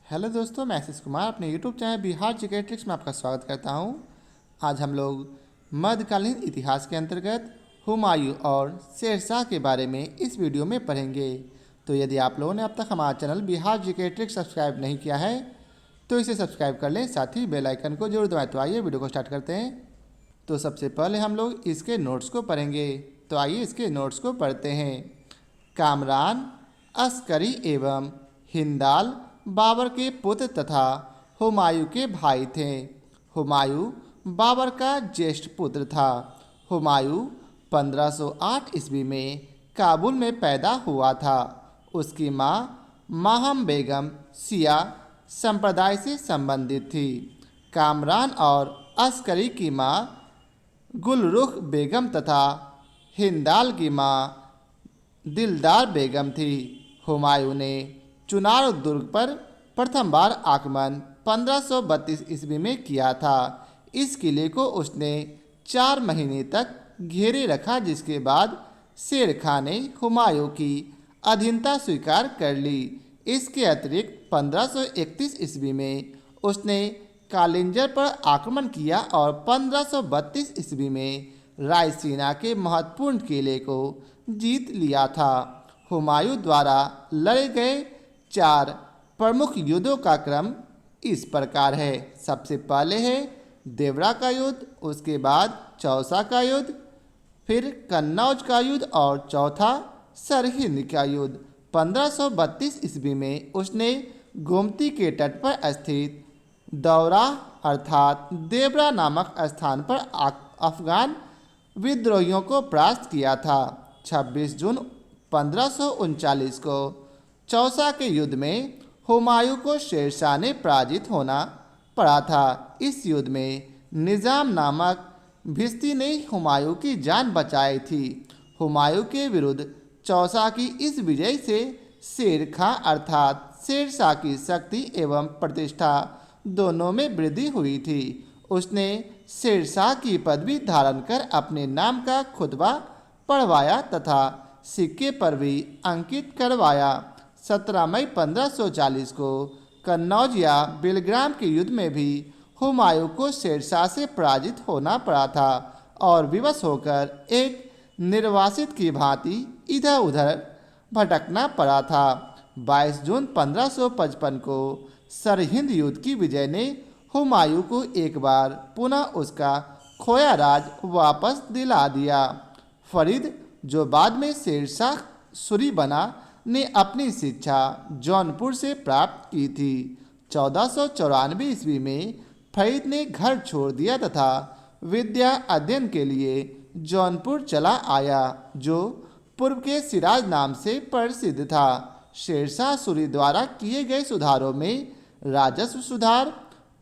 Hello दोस्तों, मैं आशीष कुमार अपने YouTube channel Bihar GK tricks में आपका स्वागत करता हूं। आज हम लोग मध्यकालीन इतिहास के अंतर्गत हुमायूं और शेरशाह के बारे में इस वीडियो में पढ़ेंगे। तो यदि आप लोगों ने अब तक हमारा channel Bihar GK tricks subscribe नहीं किया है तो इसे सब्सक्राइब कर लें, साथ ही बेल आइकन को जरूर दबाएं। तो आइए वीडियो को स्टार्ट करते हैं। तो सबसे पहले हम लोग इसके नोट्स को पढ़ेंगे। तो आइए इसके नोट्स को पढ़ते हैं। कामरान अस्करी एवं हिंदाल बाबर के पुत्र तथा हुमायूं के भाई थे। हुमायूं बाबर का ज्येष्ठ पुत्र था। हुमायूं 1508 ईस्वी में काबुल में पैदा हुआ था। उसकी मां माहम बेगम शिया संप्रदाय से संबंधित थी। कामरान और अस्करी की मां गुलरुख बेगम तथा हिंदाल की मां दिलदार बेगम थी। हुमायूं ने चुनार दुर्ग पर प्रथम बार आक्रमण 1532 ईस्वी में किया था। इस किले को उसने 4 महीने तक घेरे रखा, जिसके बाद शेर खां ने हुमायूं की अधीनता स्वीकार कर ली। इसके अतिरिक्त 1531 ईस्वी में उसने कालिंजर पर आक्रमण किया और 1532 ईस्वी में रायसीना के महत्वपूर्ण किले को जीत लिया था। हुमायूं द्वारा लड़े गए 4 प्रमुख युद्धों का क्रम इस प्रकार है। सबसे पहले है देवरा का युद्ध, उसके बाद चौसा का युद्ध, फिर कन्नौज का युद्ध और चौथा सरहिंद का युद्ध। 1532 ईस्वी में उसने गोमती के तट पर स्थित दौरा अर्थात देवरा नामक स्थान पर अफगान विद्रोहियों को परास्त किया था। 26 जून 1539 को चौसा के युद्ध में हुमायूं को शेरशाह ने पराजित होना पड़ा था। इस युद्ध में निजाम नामक भिस्ती ने हुमायूं की जान बचाई थी। हुमायूं के विरुद्ध चौसा की इस विजय से शेर खां अर्थात शेरशाह की शक्ति एवं प्रतिष्ठा दोनों में वृद्धि हुई थी। उसने शेरशाह की पदवी धारण कर अपने नाम का खुतबा पढ़वाया तथा सिक्के पर भी अंकित करवाया। 17 मई 1540 को कन्नौज या बेलग्राम के युद्ध में भी हुमायूं को शेरशाह से पराजित होना पड़ा था और विवश होकर एक निर्वासित की भांति इधर उधर भटकना पड़ा था। 22 जून 1555 को सरहिंद युद्ध की विजय ने हुमायूं को एक बार पुनः उसका खोया राज वापस दिला दिया। फरीद, जो बाद में शेरशाह सूरी बना, ने अपनी शिक्षा जौनपुर से प्राप्त की थी। 1494 ईस्वी में फरीद ने घर छोड़ दिया तथा विद्या अध्ययन के लिए जौनपुर चला आया, जो पूर्व के सिराज नाम से प्रसिद्ध था। शेरशाह सूरी द्वारा किए गए सुधारों में राजस्व सुधार,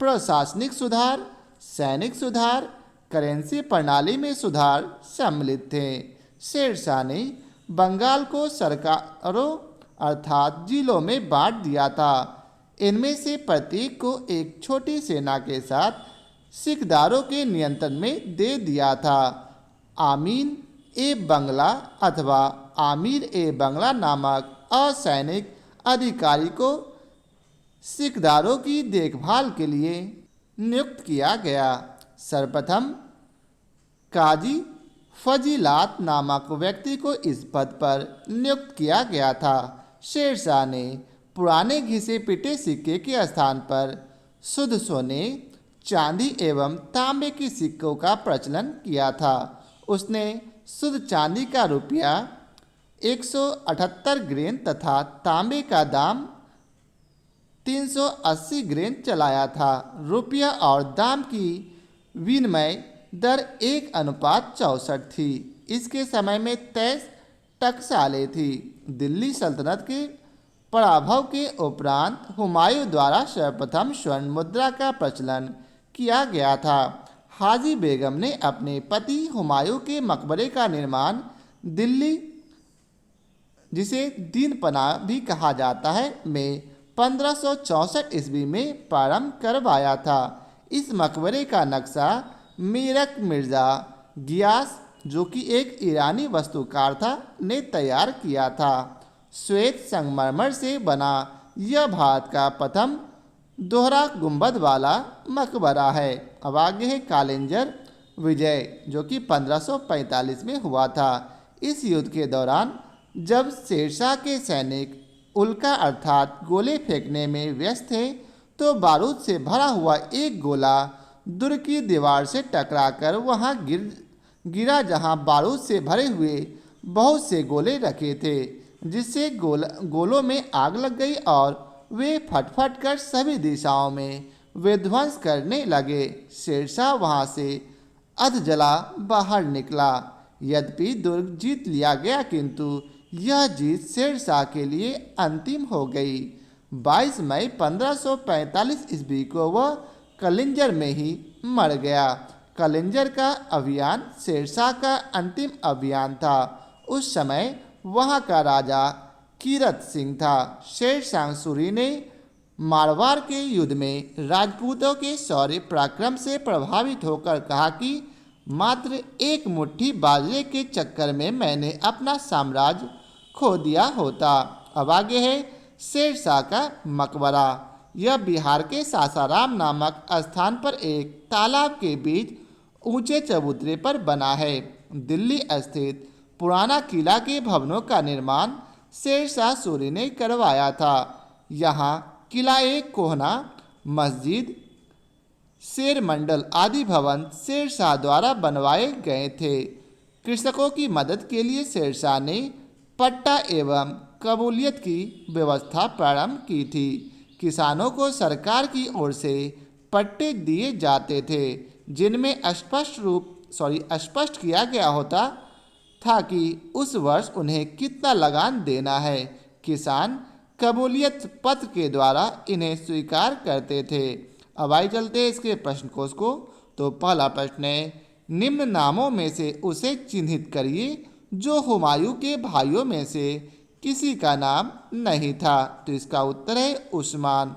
प्रशासनिक सुधार, सैनिक सुधार, करेंसी प्रणाली में सुधार सम्मिलित थे। शेरशाह ने बंगाल को सरकारों अर्थात जिलों में बांट दिया था। इनमें से प्रत्येक को एक छोटी सेना के साथ सिखदारों के नियंत्रण में दे दिया था। आमीन ए बंगला अथवा आमिर ए बंगला नामक असैनिक अधिकारी को सिखदारों की देखभाल के लिए नियुक्त किया गया। सर्वप्रथम काजी फजीलात नामक व्यक्ति को इस पद पर नियुक्त किया गया था। शेरशाह ने पुराने घिसे पिटे सिक्के के स्थान पर शुद्ध सोने, चांदी एवं तांबे की सिक्कों का प्रचलन किया था। उसने शुद्ध चांदी का रुपया 178 ग्रेन तथा तांबे का दाम 380 ग्रेन चलाया था। रुपया और दाम की विनिमय दर 1:64 थी। इसके समय में 23 टकसालें थी। दिल्ली सल्तनत के पराभव के उपरांत हुमायूं द्वारा सर्वप्रथम स्वर्ण मुद्रा का प्रचलन किया गया था। हाजी बेगम ने अपने पति हुमायूं के मकबरे का निर्माण दिल्ली, जिसे दीनपनाह भी कहा जाता है, में 1564 ईस्वी में प्रारंभ करवाया था। इस मकबरे का नक्शा मीरक मिर्जा गियास, जो कि एक ईरानी वास्तुकार था, ने तैयार किया था। श्वेत संगमरमर से बना यह भारत का प्रथम दोहरा गुंबद वाला मकबरा है। अब आगे है कालिंजर विजय, जो कि 1545 में हुआ था। इस युद्ध के दौरान जब शेरशाह के सैनिक उल्का अर्थात गोले फेंकने में व्यस्त थे, तो बारूद से भरा हुआ एक गोला दुर्ग की दीवार से टकराकर वहां गिरा जहां बारूद से भरे हुए बहुत से गोले रखे थे, जिससे गोलों में आग लग गई और वे फटफट कर सभी दिशाओं में विध्वंस करने लगे। शेरशाह वहां से अधजला बाहर निकला। यद्यपि दुर्ग जीत लिया गया, किंतु यह जीत शेरशाह के लिए अंतिम हो गई। 22 मई 1545 ईस्वी को वह कलिंजर में ही मर गया। कलिंजर का अभियान शेरशाह का अंतिम अभियान था। उस समय वहाँ का राजा कीरत सिंह था। शेरशाह सूरी ने मारवाड़ के युद्ध में राजपूतों के शौर्य पराक्रम से प्रभावित होकर कहा कि मात्र एक मुट्ठी बाजरे के चक्कर में मैंने अपना साम्राज्य खो दिया होता। अब आगे है शेरशाह का मकबरा। यह बिहार के सासाराम नामक स्थान पर एक तालाब के बीच ऊंचे चबूतरे पर बना है। दिल्ली स्थित पुराना किला के भवनों का निर्माण शेरशाह सूरी ने करवाया था। यहाँ किला एक कोहना, मस्जिद, शेर मंडल आदि भवन शेरशाह द्वारा बनवाए गए थे। कृषकों की मदद के लिए शेरशाह ने पट्टा एवं कबूलियत की व्यवस्था प्रारंभ की थी। किसानों को सरकार की ओर से पट्टे दिए जाते थे, जिनमें स्पष्ट किया गया होता था कि उस वर्ष उन्हें कितना लगान देना है। किसान कबूलियत पत्र के द्वारा इन्हें स्वीकार करते थे। अब आइए चलते हैं इसके प्रश्न कोश को। तो पहला प्रश्न है, निम्न नामों में से उसे चिन्हित करिए जो हुमायूं के भाइयों में से किसी का नाम नहीं था। तो इसका उत्तर है उस्मान।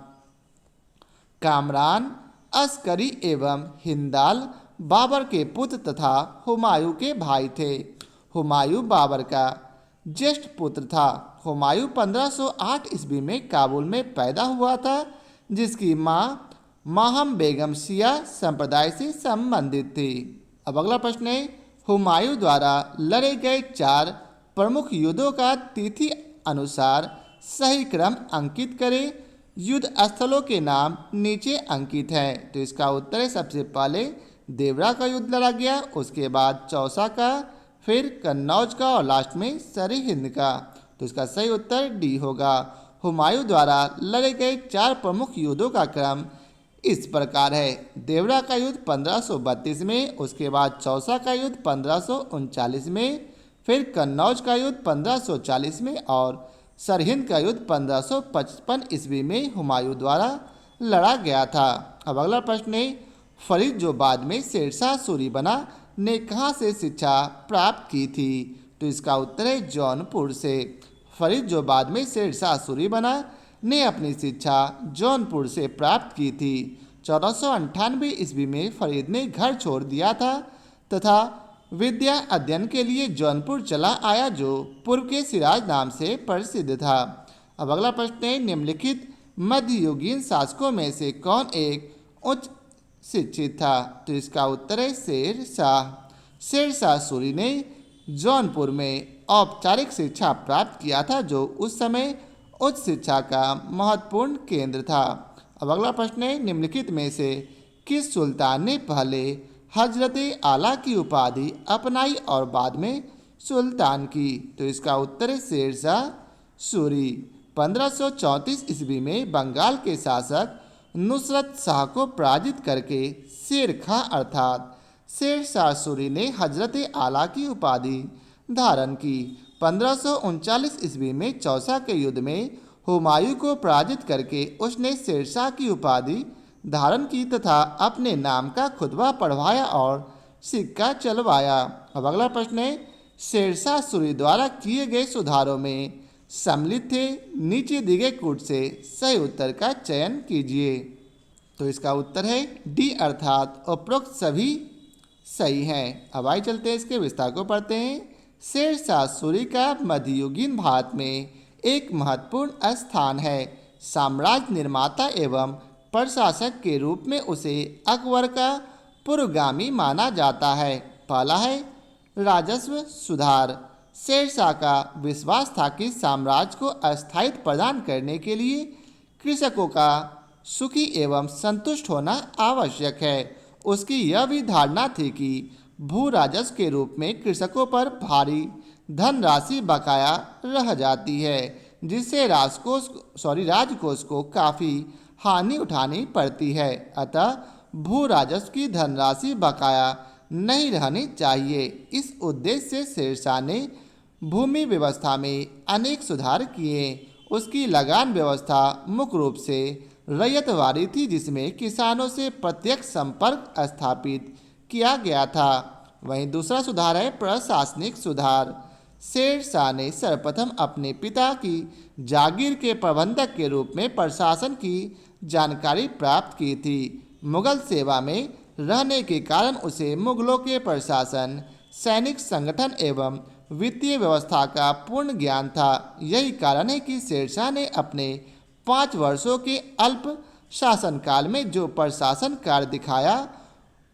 कामरान, अस्करी एवं हिंदाल बाबर के पुत्र तथा हुमायूं के भाई थे। हुमायूं बाबर का ज्येष्ठ पुत्र था। हुमायूं 1508 ईस्वी में काबुल में पैदा हुआ था, जिसकी माँ माहम बेगम शिया संप्रदाय से संबंधित थी। अब अगला प्रश्न है, हुमायूं द्वारा लड़े गए 4 प्रमुख युद्धों का तिथि अनुसार सही क्रम अंकित करें। युद्ध स्थलों के नाम नीचे अंकित हैं। तो इसका उत्तर है, सबसे पहले देवरा का युद्ध लड़ा गया, उसके बाद चौसा का, फिर कन्नौज का और लास्ट में सरहिंद का। तो इसका सही उत्तर डी होगा। हुमायूं द्वारा लड़े गए 4 प्रमुख युद्धों का क्रम इस प्रकार है। देवरा का युद्ध 1532 में, उसके बाद चौसा का युद्ध 1539 में, फिर कन्नौज का युद्ध 1540 में और सरहिंद का युद्ध 1555 ईस्वी में हुमायूं द्वारा लड़ा गया था। अब अगला प्रश्न है, फरीद जो बाद में शेरशाह सूरी बना ने कहाँ से शिक्षा प्राप्त की थी। तो इसका उत्तर है जौनपुर से। फरीद जो बाद में शेरशाह सूरी बना ने अपनी शिक्षा जौनपुर से प्राप्त की थी। 1498 ईस्वी में फरीद ने घर छोड़ दिया था तथा विद्या अध्ययन के लिए जौनपुर चला आया, जो पूर्व के सिराज नाम से प्रसिद्ध था। अब अगला प्रश्न है, निम्नलिखित मध्ययुगीन शासकों में से कौन एक उच्च शिक्षित था। तो इसका उत्तर है शेरशाह। शेरशाह सूरी ने जौनपुर में औपचारिक शिक्षा प्राप्त किया था, जो उस समय उच्च शिक्षा का महत्वपूर्ण केंद्र था। अब अगला प्रश्न है, निम्नलिखित में से किस सुल्तान ने पहले हजरत आला की उपाधि अपनाई और बाद में सुल्तान की। तो इसका उत्तर है शेरशाह सूरी। 1534 ईस्वी में बंगाल के शासक नुसरत शाह को पराजित करके शेर खां अर्थात शेरशाह सूरी ने हजरत आला की उपाधि धारण की। 1539 ईस्वी में चौसा के युद्ध में हुमायूं को पराजित करके उसने शेरशाह की उपाधि धारण की तथा अपने नाम का खुतबा पढ़वाया और सिक्का चलवाया। अब अगला प्रश्न है, शेरशाह सूरी द्वारा किए गए सुधारों में सम्मिलित थे नीचे दिए गए कूट से सही उत्तर का चयन कीजिए। तो इसका उत्तर है डी अर्थात उपरोक्त सभी सही हैं। अब आइए चलते हैं इसके विस्तार को पढ़ते हैं। शेरशाह सूरी का मध्ययुगीन भारत में एक महत्वपूर्ण स्थान है। साम्राज्य निर्माता एवं प्रशासक के रूप में उसे अकबर का पूर्वगामी माना जाता है। पहला है राजस्व सुधार। शेरशाह का विश्वास था कि साम्राज्य को अस्थायित्व प्रदान करने के लिए कृषकों का सुखी एवं संतुष्ट होना आवश्यक है। उसकी यह भी धारणा थी कि भू राजस्व के रूप में कृषकों पर भारी धनराशि बकाया रह जाती है, जिससे राजकोष को काफ़ी हानि उठानी पड़ती है। अतः भू राजस्व की धनराशि बकाया नहीं रहनी चाहिए। इस उद्देश्य से शेरशाह ने भूमि व्यवस्था में अनेक सुधार किए। उसकी लगान व्यवस्था मुख्य रूप से रैयतवाड़ी थी, जिसमें किसानों से प्रत्यक्ष संपर्क स्थापित किया गया था। वहीं दूसरा सुधार है प्रशासनिक सुधार। शेरशाह ने सर्वप्रथम अपने पिता की जागीर के प्रबंधक के रूप में प्रशासन की जानकारी प्राप्त की थी। मुगल सेवा में रहने के कारण उसे मुगलों के प्रशासन, सैनिक संगठन एवं वित्तीय व्यवस्था का पूर्ण ज्ञान था। यही कारण है कि शेरशाह ने अपने 5 वर्षों के अल्प शासनकाल में जो प्रशासन कार्य दिखाया,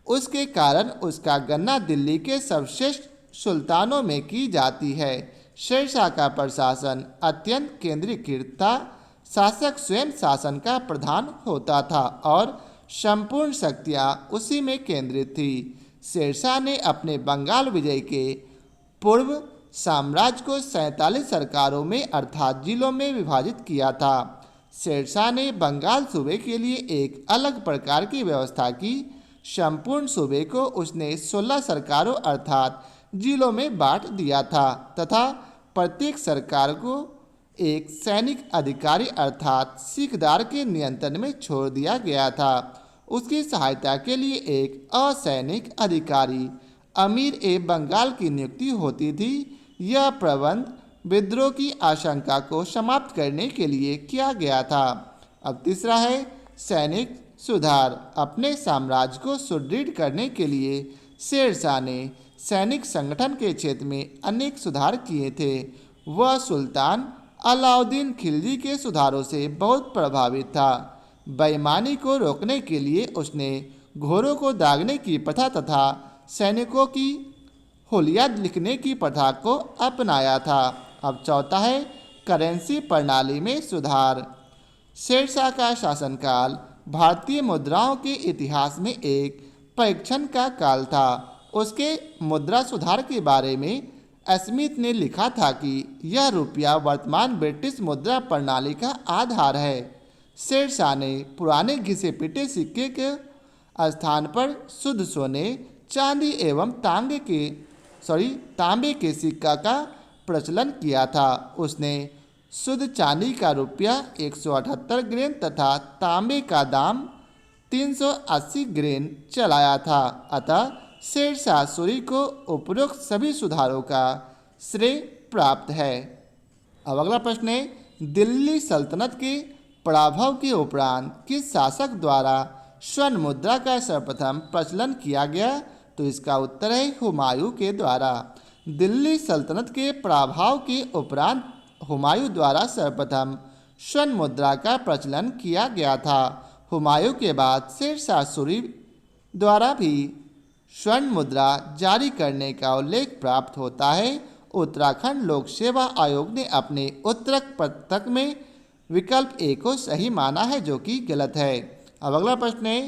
उसके कारण उसका गणना दिल्ली के सर्वश्रेष्ठ सुल्तानों में की जाती है। शेरशाह का प्रशासन अत्यंत केंद्रीकृत था। शासक स्वयं शासन का प्रधान होता था और संपूर्ण शक्तियाँ उसी में केंद्रित थी। शेरशाह ने अपने बंगाल विजय के पूर्व साम्राज्य को 47 सरकारों में अर्थात जिलों में विभाजित किया था। शेरशाह ने बंगाल सूबे के लिए एक अलग प्रकार की व्यवस्था की। संपूर्ण सूबे को उसने 16 सरकारों अर्थात जिलों में बांट दिया था तथा प्रत्येक सरकार को एक सैनिक अधिकारी अर्थात सिकदार के नियंत्रण में छोड़ दिया गया था। उसकी सहायता के लिए एक असैनिक अधिकारी अमीर ए बंगाल की नियुक्ति होती थी। यह प्रबंध विद्रोह की आशंका को समाप्त करने के लिए किया गया था। अब तीसरा है सैनिक सुधार। अपने साम्राज्य को सुदृढ़ करने के लिए शेरशाह ने सैनिक संगठन के क्षेत्र में अनेक सुधार किए थे। वह सुल्तान अलाउद्दीन खिलजी के सुधारों से बहुत प्रभावित था। बेईमानी को रोकने के लिए उसने घोड़ों को दागने की प्रथा तथा सैनिकों की होलिया लिखने की प्रथा को अपनाया था। अब चौथा है करेंसी प्रणाली में सुधार। शेरशाह का शासनकाल भारतीय मुद्राओं के इतिहास में एक परीक्षण का काल था। उसके मुद्रा सुधार के बारे में स्मिथ ने लिखा था कि यह रुपया वर्तमान ब्रिटिश मुद्रा प्रणाली का आधार है। शेरशाह ने पुराने घिसे पिटे सिक्के के स्थान पर शुद्ध सोने, चांदी एवं तांबे के सिक्का का प्रचलन किया था। उसने शुद्ध चांदी का रुपया 178 ग्रेन तथा तांबे का दाम 380 ग्रेन चलाया था। अतः शेरशाह सूरी को उपरोक्त सभी सुधारों का श्रेय प्राप्त है। अब अगला प्रश्न है दिल्ली सल्तनत के पराभव के उपरांत किस शासक द्वारा स्वर्ण मुद्रा का सर्वप्रथम प्रचलन किया गया? तो इसका उत्तर है हुमायूं के द्वारा। दिल्ली सल्तनत के पराभव के उपरांत हुमायूं द्वारा सर्वप्रथम स्वर्ण मुद्रा का प्रचलन किया गया था। हुमायूं के बाद शेरशाह सूरी द्वारा भी स्वर्ण मुद्रा जारी करने का उल्लेख प्राप्त होता है। उत्तराखंड लोक सेवा आयोग ने अपने उत्तरक पत्रक में विकल्प ए को सही माना है, जो कि गलत है। अब अगला प्रश्न है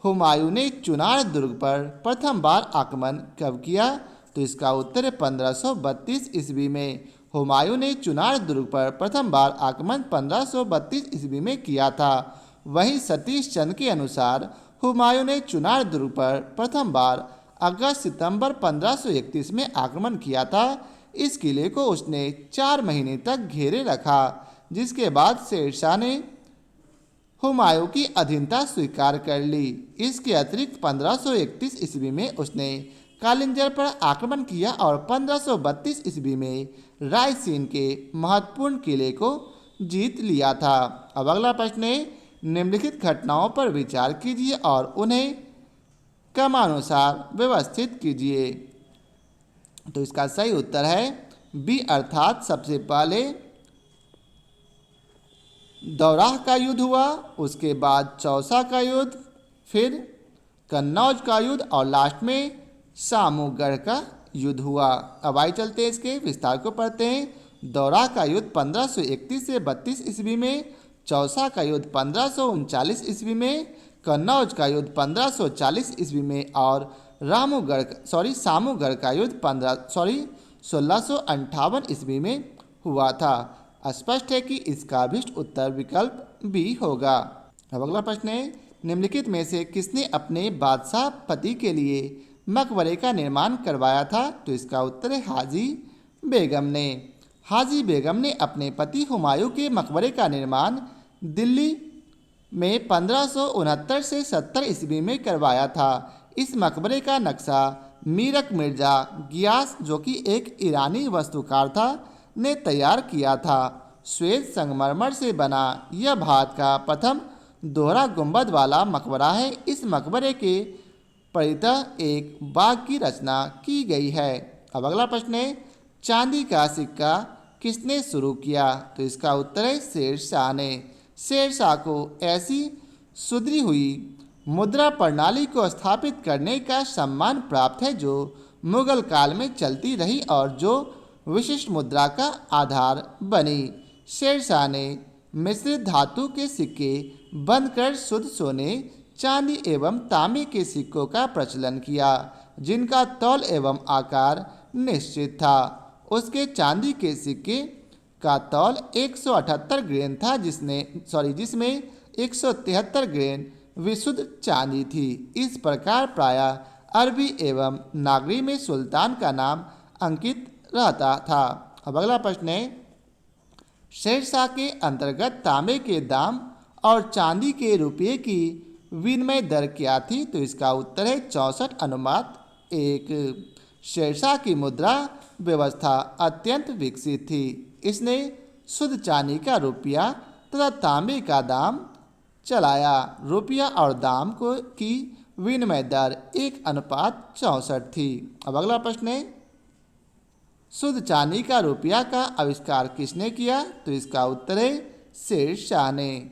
हुमायूं ने चुनार दुर्ग पर प्रथम बार आक्रमण कब किया? तो इसका उत्तर है 1532 ईस्वी में। हुमायूं ने चुनार दुर्ग पर प्रथम बार आक्रमण 1532 ईस्वी में किया था। वहीं सतीश चंद्र के अनुसार हुमायूं ने चुनार दुर्ग पर प्रथम बार अगस्त-सितंबर 1531 में आक्रमण किया था। इस किले को उसने 4 महीने तक घेरे रखा, जिसके बाद शेरशाह ने हुमायूं की अधीनता स्वीकार कर ली। इसके अतिरिक्त 1531 ईस्वी में उसने कालिंजर पर आक्रमण किया और 1532 ईस्वी में रायसीन के महत्वपूर्ण किले को जीत लिया था। अब अगला प्रश्न है निम्नलिखित घटनाओं पर विचार कीजिए और उन्हें क्रमानुसार व्यवस्थित कीजिए। तो इसका सही उत्तर है बी, अर्थात सबसे पहले दौराह का युद्ध हुआ, उसके बाद चौसा का युद्ध, फिर कन्नौज का युद्ध और लास्ट में सामूगढ़ का युद्ध हुआ। अब आइए चलते हैं इसके विस्तार को पढ़ते हैं। दौराह का युद्ध 1531 से 32 ईस्वी में, चौसा का युद्ध 1539 ईस्वी में, कन्नौज का युद्ध 1540 ईस्वी में और सामूगढ़ का युद्ध 1658 ईस्वी में हुआ था। स्पष्ट है कि इसका अभिष्ट उत्तर विकल्प बी होगा। अब अगला प्रश्न है, निम्नलिखित में से किसने अपने बादशाह पति के लिए मकबरे का निर्माण करवाया था? तो इसका उत्तर है हाजी बेगम ने। हाजी बेगम ने अपने पति हुमायूं के मकबरे का निर्माण दिल्ली में 1569 से 70 ईस्वी में करवाया था। इस मकबरे का नक्शा मीरक मिर्जा गियास, जो कि एक ईरानी वास्तुकार था, ने तैयार किया था। श्वेत संगमरमर से बना यह भारत का प्रथम दोहरा गुंबद वाला मकबरा है। इस मकबरे के परितः एक बाग की रचना की गई है। अब अगला प्रश्न है, चांदी का सिक्का किसने शुरू किया? तो इसका उत्तर है शेर शाह ने। शेर शाह को ऐसी सुधरी हुई मुद्रा प्रणाली को स्थापित करने का सम्मान प्राप्त है जो मुगल काल में चलती रही और जो विशिष्ट मुद्रा का आधार बनी। शेर शाह ने मिश्रित धातु के सिक्के बंद कर शुद्ध सोने, चांदी एवं तांबे के सिक्कों का प्रचलन किया, जिनका तौल एवं आकार निश्चित था। उसके चांदी के सिक्के का तौल 178 ग्रेन था, जिसमें 173 ग्रेन विशुद्ध चांदी थी। इस प्रकार प्रायः अरबी एवं नागरी में सुल्तान का नाम अंकित रहता था। अब अगला प्रश्न है, शेर शाह के अंतर्गत तांबे के दाम और चांदी के रुपये की विनिमय दर क्या थी? तो इसका उत्तर है 64:1। शेरशाह की मुद्रा व्यवस्था अत्यंत विकसित थी। इसने शुद्ध चांदी का रुपया तथा तांबे का दाम चलाया। रुपया और दाम की विनिमय दर 1:64 थी। अब अगला प्रश्न है, शुद्ध चांदी का रुपया का आविष्कार किसने किया? तो इसका उत्तर है शेर शाह ने।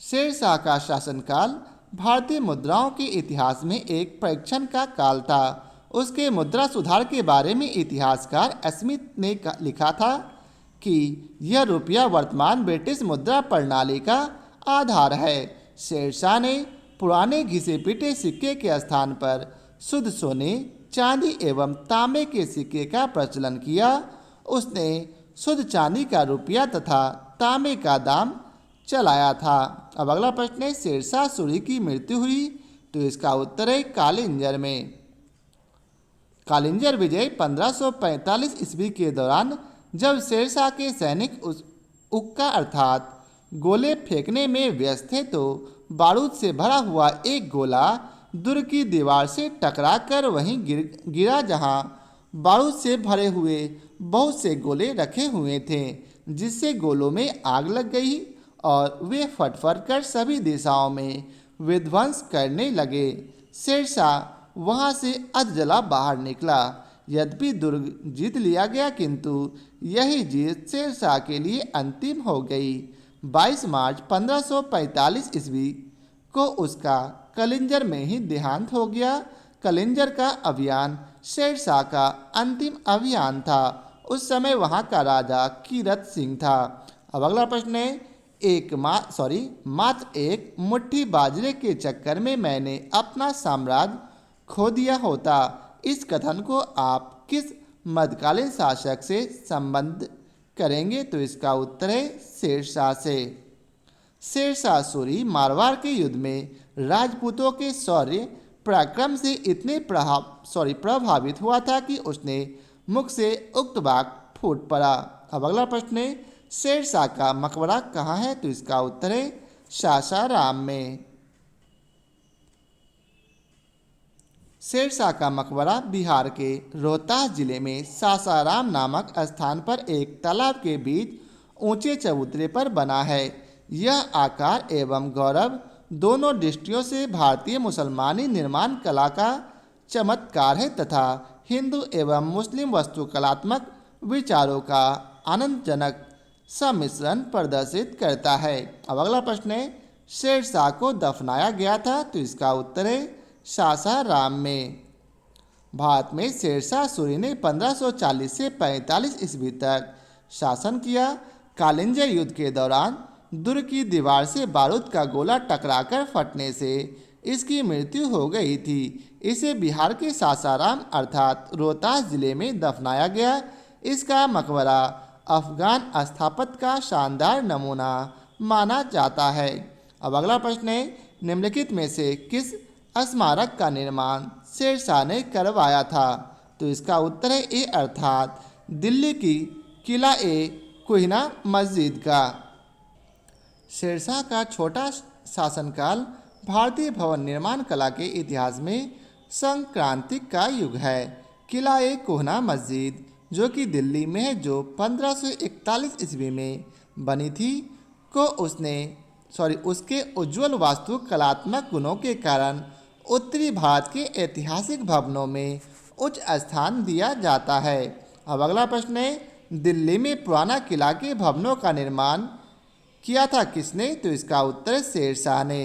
शेर शाह का शासनकाल भारतीय मुद्राओं के इतिहास में एक परीक्षण का काल था। उसके मुद्रा सुधार के बारे में इतिहासकार स्मिथ ने लिखा था कि यह रुपया वर्तमान ब्रिटिश मुद्रा प्रणाली का आधार है। शेर शाह ने पुराने घिसे पिटे सिक्के के स्थान पर शुद्ध सोने, चांदी एवं तांबे के सिक्के का प्रचलन किया। उसने शुद्ध चांदी का रुपया तथा तांबे का दाम चलाया था। अब अगला प्रश्न है, शेरशाह सूरी की मृत्यु हुई? तो इसका उत्तर है कालिंजर में। कालिंजर विजय 1545 ईस्वी के दौरान जब शेरशाह के सैनिक उस उक्का अर्थात गोले फेंकने में व्यस्त थे तो बारूद से भरा हुआ एक गोला दुर्ग की दीवार से टकराकर वहीं गिरा जहां बारूद से भरे हुए बहुत से गोले रखे हुए थे, जिससे गोलों में आग लग गई और वे फटफट कर सभी दिशाओं में विध्वंस करने लगे। शेरशाह वहां से अधजला बाहर निकला। यद्यपि दुर्ग जीत लिया गया, किंतु यही जीत शेरशाह के लिए अंतिम हो गई। 22 मार्च 1545 ईस्वी को उसका कलिंजर में ही देहांत हो गया। कलिंजर का अभियान शेरशाह का अंतिम अभियान था। उस समय वहां का राजा कीरत सिंह था। अब अगला प्रश्न है, मात्र एक मुट्ठी बाजरे के चक्कर में मैंने अपना साम्राज्य खो दिया होता। इस कथन को आप किस मध्यकालीन शासक से संबंध करेंगे? तो इसका उत्तर है शेरशाह से। शेरशाह सूरी मारवाड़ के युद्ध में राजपूतों के शौर्य पराक्रम से इतने प्रभावित हुआ था कि उसने मुख से उक्त वाक्य फूट पड़ा। अब अगला प्रश्न है, शेरशाह का मकबरा कहाँ है? तो इसका उत्तर है सासाराम में। शेरशाह का मकबरा बिहार के रोहतास जिले में सासाराम नामक स्थान पर एक तालाब के बीच ऊंचे चबूतरे पर बना है। यह आकार एवं गौरव दोनों दृष्टियों से भारतीय मुसलमानी निर्माण कला का चमत्कार है तथा हिंदू एवं मुस्लिम वास्तुकलात्मक विचारों का आनंदजनक सम्मिश्रण प्रदर्शित करता है। अब अगला प्रश्न है, शेरशाह को दफनाया गया था, तो इसका उत्तर है सासाराम में। भारत में शेरशाह सूरी ने 1540 से 45 ईस्वी तक शासन किया। कालिंजी युद्ध के दौरान दुर्ग की दीवार से बारूद का गोला टकराकर फटने से इसकी मृत्यु हो गई थी। इसे बिहार के सासाराम अर्थात रोहतास जिले में दफनाया गया। इसका मकबरा अफगान स्थापत्य का शानदार नमूना माना जाता है। अब अगला प्रश्न है, निम्नलिखित में से किस स्मारक का निर्माण शेरशाह ने करवाया था, तो इसका उत्तर है ए अर्थात दिल्ली की किला ए कुहिना मस्जिद का। शेरशाह का छोटा शासनकाल भारतीय भवन निर्माण कला के इतिहास में संक्रांतिक का युग है। किला ए कुहिना मस्जिद जो कि दिल्ली में है, जो 1541 ईस्वी में बनी थी, को उसके उज्ज्वल वास्तुकलात्मक गुणों के कारण उत्तरी भारत के ऐतिहासिक भवनों में उच्च स्थान दिया जाता है। अब अगला प्रश्न है, दिल्ली में पुराना किला के भवनों का निर्माण किया था किसने, तो इसका उत्तर शेरशाह ने।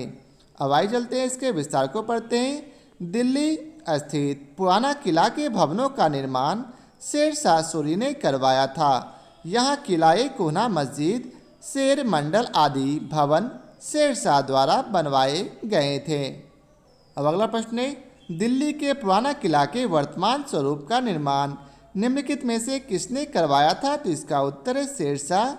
अब आइए चलते हैं इसके विस्तार को पढ़ते हैं। दिल्ली स्थित पुराना किला के भवनों का निर्माण शेरशाह सूरी ने करवाया था। यहाँ किला-ए कुहिना मस्जिद, शेर मंडल आदि भवन शेरशाह द्वारा बनवाए गए थे। अब अगला प्रश्न है, दिल्ली के पुराना किला के वर्तमान स्वरूप का निर्माण निम्नलिखित में से किसने करवाया था, तो इसका उत्तर है शेरशाह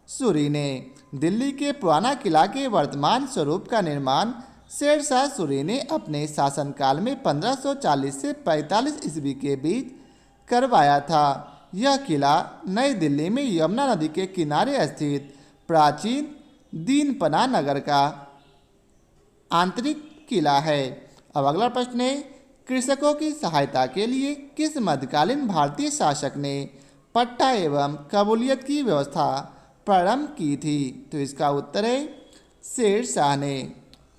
सूरी ने। दिल्ली के पुराना किला के वर्तमान स्वरूप का निर्माण शेरशाह सूरी ने अपने शासनकाल में 1540 से 45 ईस्वी के बीच करवाया था। यह किला नई दिल्ली में यमुना नदी के किनारे स्थित प्राचीन दीनपना नगर का आंतरिक किला है। अब अगला प्रश्न है, कृषकों की सहायता के लिए किस मध्यकालीन भारतीय शासक ने पट्टा एवं कबूलियत की व्यवस्था प्रारंभ की थी, तो इसका उत्तर है शेरशाह ने।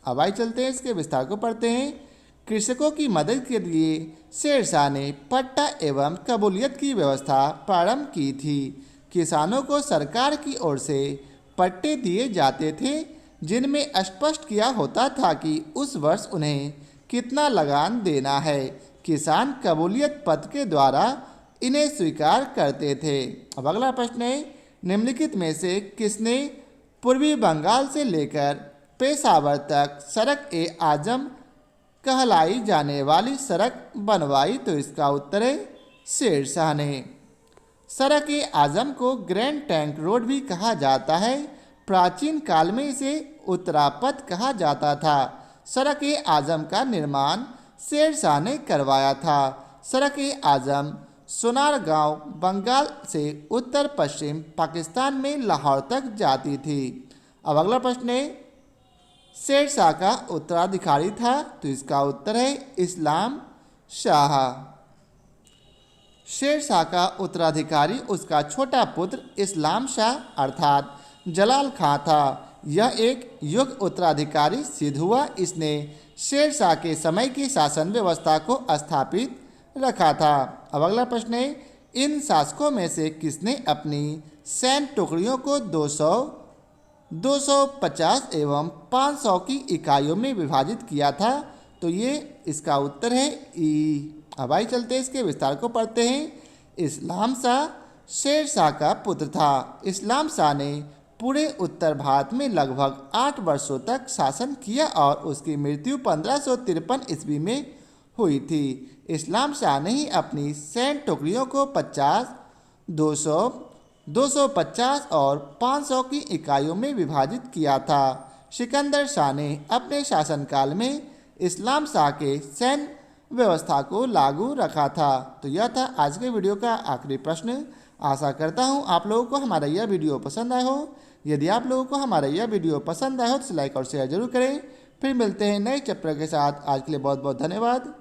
अब आइए चलते हैं इसके विस्तार को पढ़ते हैं। कृषकों की मदद के लिए शेरशाह ने पट्टा एवं कबूलियत की व्यवस्था प्रारंभ की थी। किसानों को सरकार की ओर से पट्टे दिए जाते थे, जिनमें स्पष्ट किया होता था कि उस वर्ष उन्हें कितना लगान देना है। किसान कबूलियत पत्र के द्वारा इन्हें स्वीकार करते थे। अब अगला प्रश्न है, निम्नलिखित में से किसने पूर्वी बंगाल से लेकर पेशावर तक सड़क ए आजम कहलाई जाने वाली सड़क बनवाई, तो इसका उत्तर है शेरशाह ने। सड़क ए आजम को ग्रैंड टैंक रोड भी कहा जाता है। प्राचीन काल में इसे उत्तरापथ कहा जाता था। सड़क ए आजम का निर्माण शेरशाह ने करवाया था। सड़क ए आजम सोनारगांव बंगाल से उत्तर पश्चिम पाकिस्तान में लाहौर तक जाती थी। अब अगला प्रश्न है, शेरशाह का उत्तराधिकारी था, तो इसका उत्तर है इस्लाम शाह। शेरशाह का उत्तराधिकारी उसका छोटा पुत्र इस्लाम शाह अर्थात जलाल खां था। यह एक योग्य उत्तराधिकारी सिद्ध हुआ। इसने शेरशाह के समय की शासन व्यवस्था को स्थापित रखा था। अब अगला प्रश्न है, इन शासकों में से किसने अपनी सैन्य टुकड़ियों को 200, 250 एवं 500 की इकाइयों में विभाजित किया था, तो ये इसका उत्तर है ई। अब आइए चलते हैं इसके विस्तार को पढ़ते हैं। इस्लाम शाह शेरशाह का पुत्र था। इस्लाम शाह ने पूरे उत्तर भारत में लगभग 8 वर्षों तक शासन किया और उसकी मृत्यु 1553 ईस्वी में हुई थी। इस्लाम शाह ने ही अपनी सैन्य टुकड़ियों को 50, 200, 250 और 500 की इकाइयों में विभाजित किया था। सिकंदर शाह ने अपने शासनकाल में इस्लाम शाह के सैन्य व्यवस्था को लागू रखा था। तो यह था आज के वीडियो का आखिरी प्रश्न। आशा करता हूँ आप लोगों को हमारा यह वीडियो पसंद आया हो। यदि आप लोगों को हमारा यह वीडियो पसंद आया हो तो लाइक और शेयर जरूर करें। फिर मिलते हैं नए चैप्टर के साथ। आज के लिए बहुत बहुत धन्यवाद।